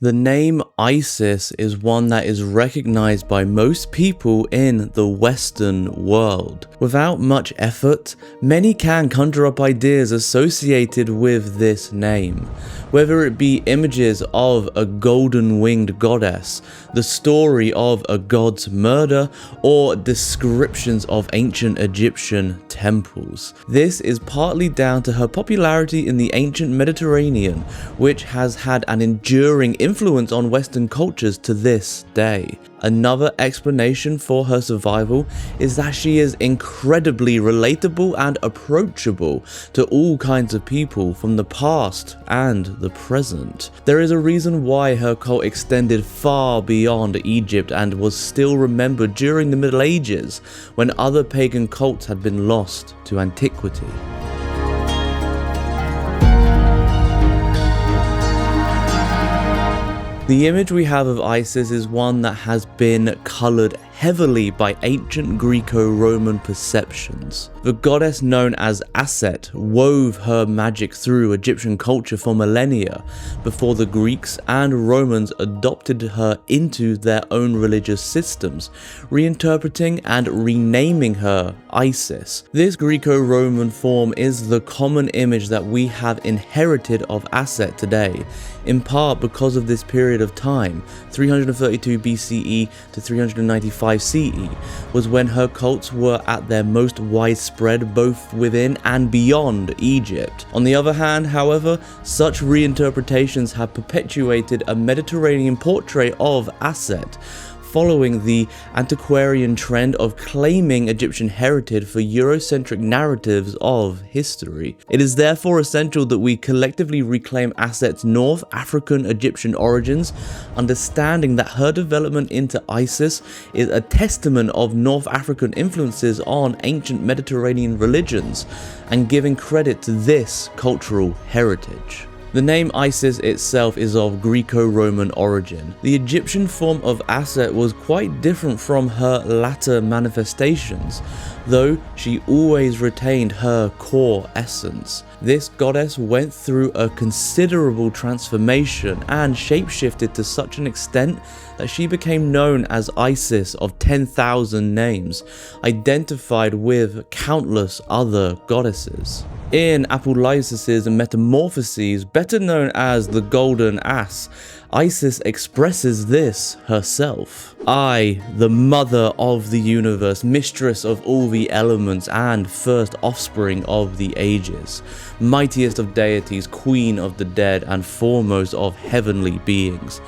The name Isis is one that is recognized by most people in the Western world. Without much effort, many can conjure up ideas associated with this name, whether it be images of a golden-winged goddess, the story of a god's murder, or descriptions of ancient Egyptian temples. This is partly down to her popularity in the ancient Mediterranean, which has had an enduring influence on Western cultures to this day. Another explanation for her survival is that she is incredibly relatable and approachable to all kinds of people from the past and the present. There is a reason why her cult extended far beyond Egypt and was still remembered during the Middle Ages, when other pagan cults had been lost to antiquity. The image we have of Isis is one that has been coloured heavily by ancient Greco-Roman perceptions. The goddess known as Aset wove her magic through Egyptian culture for millennia before the Greeks and Romans adopted her into their own religious systems, reinterpreting and renaming her Isis. This Greco-Roman form is the common image that we have inherited of Aset today, in part because of this period of time. 332 BCE to 395 CE was when her cults were at their most widespread both within and beyond Egypt. On the other hand, however, such reinterpretations have perpetuated a Mediterranean portrait of Aset, following the antiquarian trend of claiming Egyptian heritage for Eurocentric narratives of history. It is therefore essential that we collectively reclaim Aset's North African Egyptian origins, understanding that her development into Isis is a testament of North African influences on ancient Mediterranean religions, and giving credit to this cultural heritage. The name Isis itself is of Greco-Roman origin. The Egyptian form of Aset was quite different from her latter manifestations, though she always retained her core essence. This goddess went through a considerable transformation and shapeshifted to such an extent that she became known as Isis of 10,000 names, identified with countless other goddesses. In Apollonius's Metamorphoses, better known as the Golden Ass, Isis expresses this herself. I, the mother of the universe, mistress of all the elements and first offspring of the ages, mightiest of deities, queen of the dead and foremost of heavenly beings.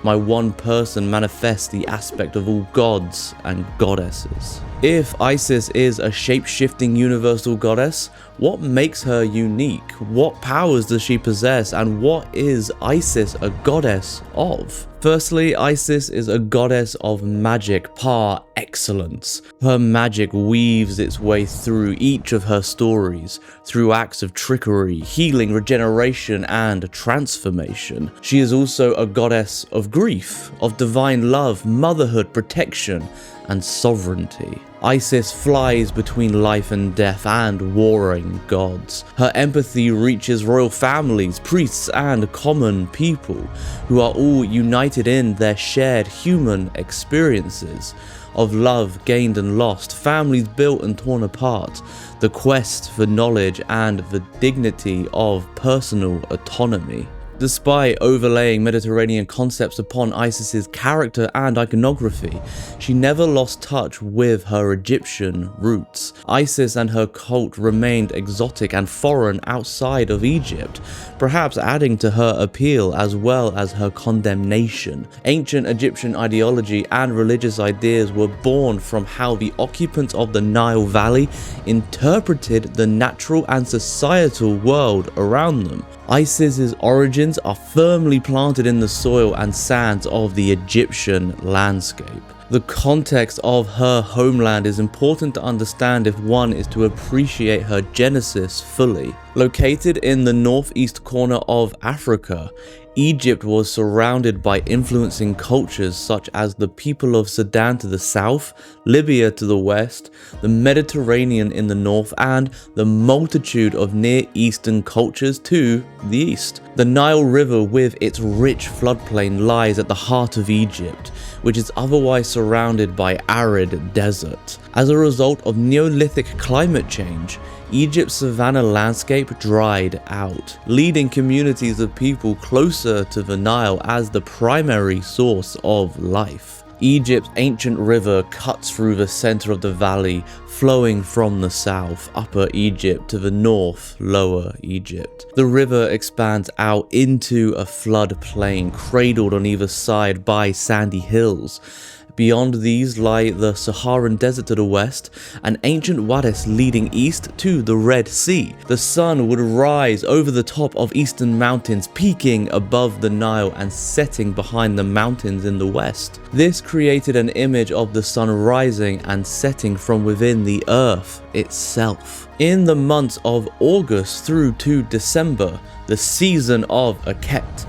My one person manifests the aspect of all gods and goddesses. If Isis is a shape-shifting universal goddess, what makes her unique? What powers does she possess, and what is Isis a goddess of? Firstly, Isis is a goddess of magic par excellence. Her magic weaves its way through each of her stories, through acts of trickery, healing, regeneration, and transformation. She is also a goddess of grief, of divine love, motherhood, protection, and sovereignty. Isis flies between life and death and warring gods. Her empathy reaches royal families, priests, and common people, who are all united in their shared human experiences of love gained and lost, families built and torn apart, the quest for knowledge, and the dignity of personal autonomy. Despite overlaying Mediterranean concepts upon Isis's character and iconography, she never lost touch with her Egyptian roots. Isis and her cult remained exotic and foreign outside of Egypt, perhaps adding to her appeal as well as her condemnation. Ancient Egyptian ideology and religious ideas were born from how the occupants of the Nile Valley interpreted the natural and societal world around them. Isis's origins are firmly planted in the soil and sands of the Egyptian landscape. The context of her homeland is important to understand if one is to appreciate her genesis fully. Located in the northeast corner of Africa, Egypt was surrounded by influencing cultures such as the people of Sudan to the south, Libya to the west, the Mediterranean in the north, and the multitude of Near Eastern cultures to the east. The Nile River with its rich floodplain lies at the heart of Egypt, which is otherwise surrounded by arid desert. As a result of Neolithic climate change, Egypt's savanna landscape dried out, leading communities of people closer to the Nile as the primary source of life. Egypt's ancient river cuts through the center of the valley, flowing from the south, Upper Egypt, to the north, Lower Egypt. The river expands out into a floodplain, cradled on either side by sandy hills. Beyond these lie the Saharan desert to the west, and ancient wadis leading east to the Red Sea. The sun would rise over the top of eastern mountains, peaking above the Nile and setting behind the mountains in the west. This created an image of the sun rising and setting from within the earth itself. In the months of August through to December, the season of Aset,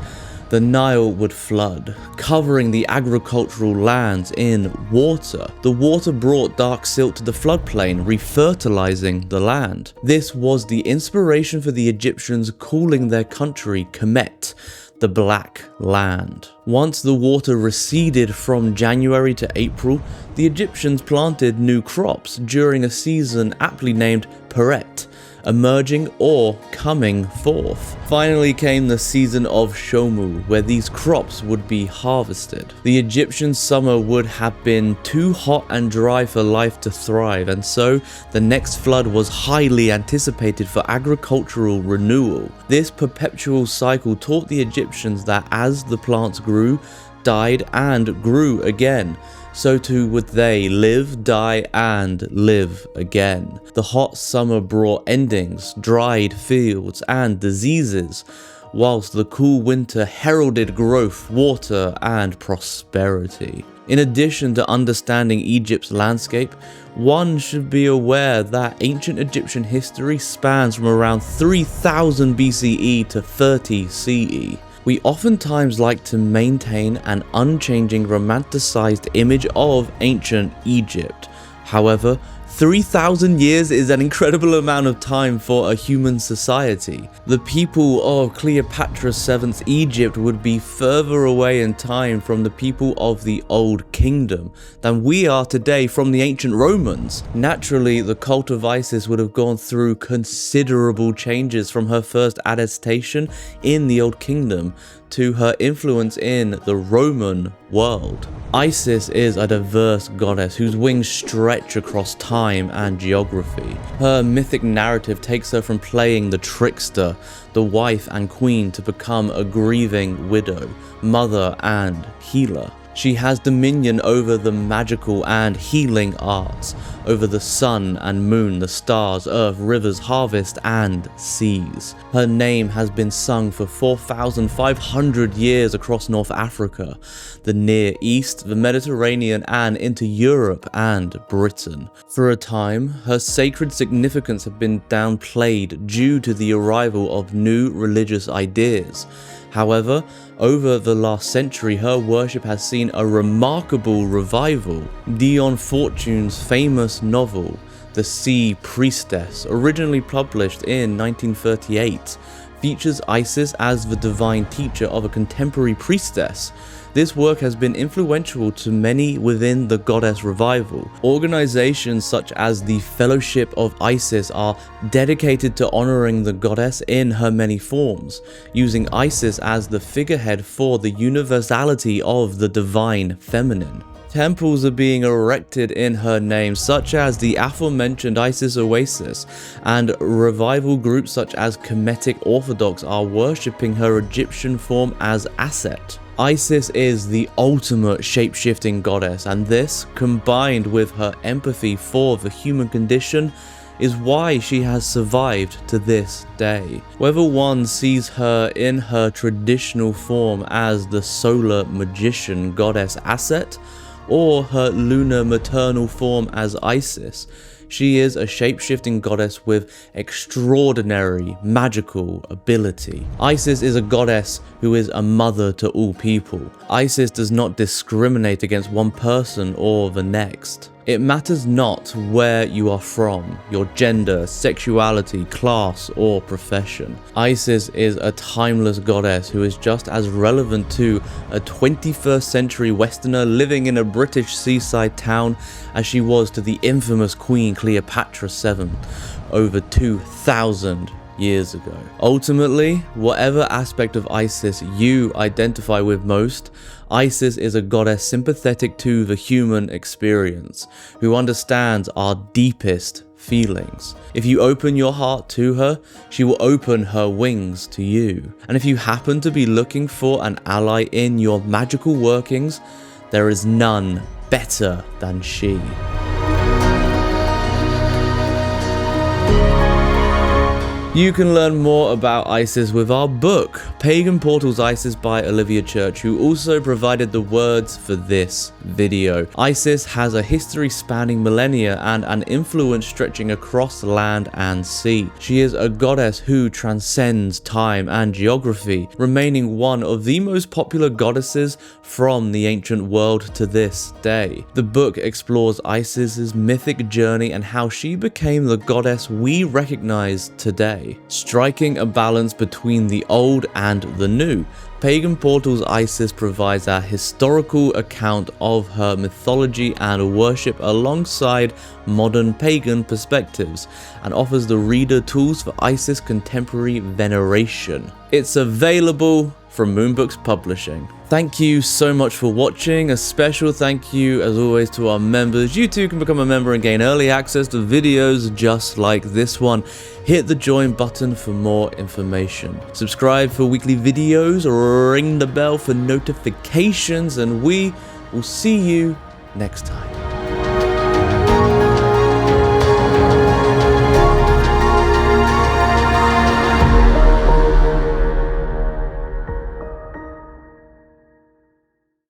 the Nile would flood, covering the agricultural lands in water. The water brought dark silt to the floodplain, refertilizing the land. This was the inspiration for the Egyptians calling their country Kemet, the Black Land. Once the water receded from January to April, the Egyptians planted new crops during a season aptly named Peret, emerging or coming forth. Finally came the season of Shomu, where these crops would be harvested. The Egyptian summer would have been too hot and dry for life to thrive, and so the next flood was highly anticipated for agricultural renewal. This perpetual cycle taught the Egyptians that as the plants grew, died, and grew again, so too would they live, die, and live again. The hot summer brought endings, dried fields, and diseases, whilst the cool winter heralded growth, water, and prosperity. In addition to understanding Egypt's landscape, one should be aware that ancient Egyptian history spans from around 3000 BCE to 30 CE. We oftentimes like to maintain an unchanging romanticized image of ancient Egypt. However, 3,000 years is an incredible amount of time for a human society. The people of Cleopatra VII's Egypt would be further away in time from the people of the Old Kingdom than we are today from the ancient Romans. Naturally, the cult of Isis would have gone through considerable changes from her first attestation in the Old Kingdom to her influence in the Roman world. Isis is a diverse goddess whose wings stretch across time and geography. Her mythic narrative takes her from playing the trickster, the wife and queen, to become a grieving widow, mother, and healer. She has dominion over the magical and healing arts, over the sun and moon, the stars, earth, rivers, harvest, and seas. Her name has been sung for 4,500 years across North Africa, the Near East, the Mediterranean, and into Europe and Britain. For a time, her sacred significance had been downplayed due to the arrival of new religious ideas. However, over the last century, her worship has seen a remarkable revival. Dion Fortune's famous novel, The Sea Priestess, originally published in 1938, features Isis as the divine teacher of a contemporary priestess. This work has been influential to many within the goddess revival. Organizations such as the Fellowship of Isis are dedicated to honoring the goddess in her many forms, using Isis as the figurehead for the universality of the divine feminine. Temples are being erected in her name, such as the aforementioned Isis Oasis, and revival groups such as Kemetic Orthodox are worshipping her Egyptian form as Aset. Isis is the ultimate shape-shifting goddess, and this, combined with her empathy for the human condition, is why she has survived to this day. Whether one sees her in her traditional form as the solar magician goddess Aset, or her lunar maternal form as Isis. She is a shape-shifting goddess with extraordinary magical ability. Isis is a goddess who is a mother to all people. Isis does not discriminate against one person or the next. It matters not where you are from, your gender, sexuality, class, or profession. Isis is a timeless goddess who is just as relevant to a 21st century Westerner living in a British seaside town as she was to the infamous Queen Cleopatra VII over 2,000 years ago. Ultimately, whatever aspect of Isis you identify with most, Isis is a goddess sympathetic to the human experience, who understands our deepest feelings. If you open your heart to her, she will open her wings to you. And if you happen to be looking for an ally in your magical workings, there is none better than she. You can learn more about Isis with our book, Pagan Portals Isis by Olivia Church, who also provided the words for this video. Isis has a history spanning millennia and an influence stretching across land and sea. She is a goddess who transcends time and geography, remaining one of the most popular goddesses from the ancient world to this day. The book explores Isis's mythic journey and how she became the goddess we recognize today. Striking a balance between the old and the new, Pagan Portals Isis provides a historical account of her mythology and worship alongside modern pagan perspectives, and offers the reader tools for Isis contemporary veneration. It's available from Moonbooks Publishing. Thank you so much for watching. A special thank you as always to our members. You too can become a member and gain early access to videos just like this one. Hit the join button for more information. Subscribe for weekly videos, ring the bell for notifications, and we will see you next time.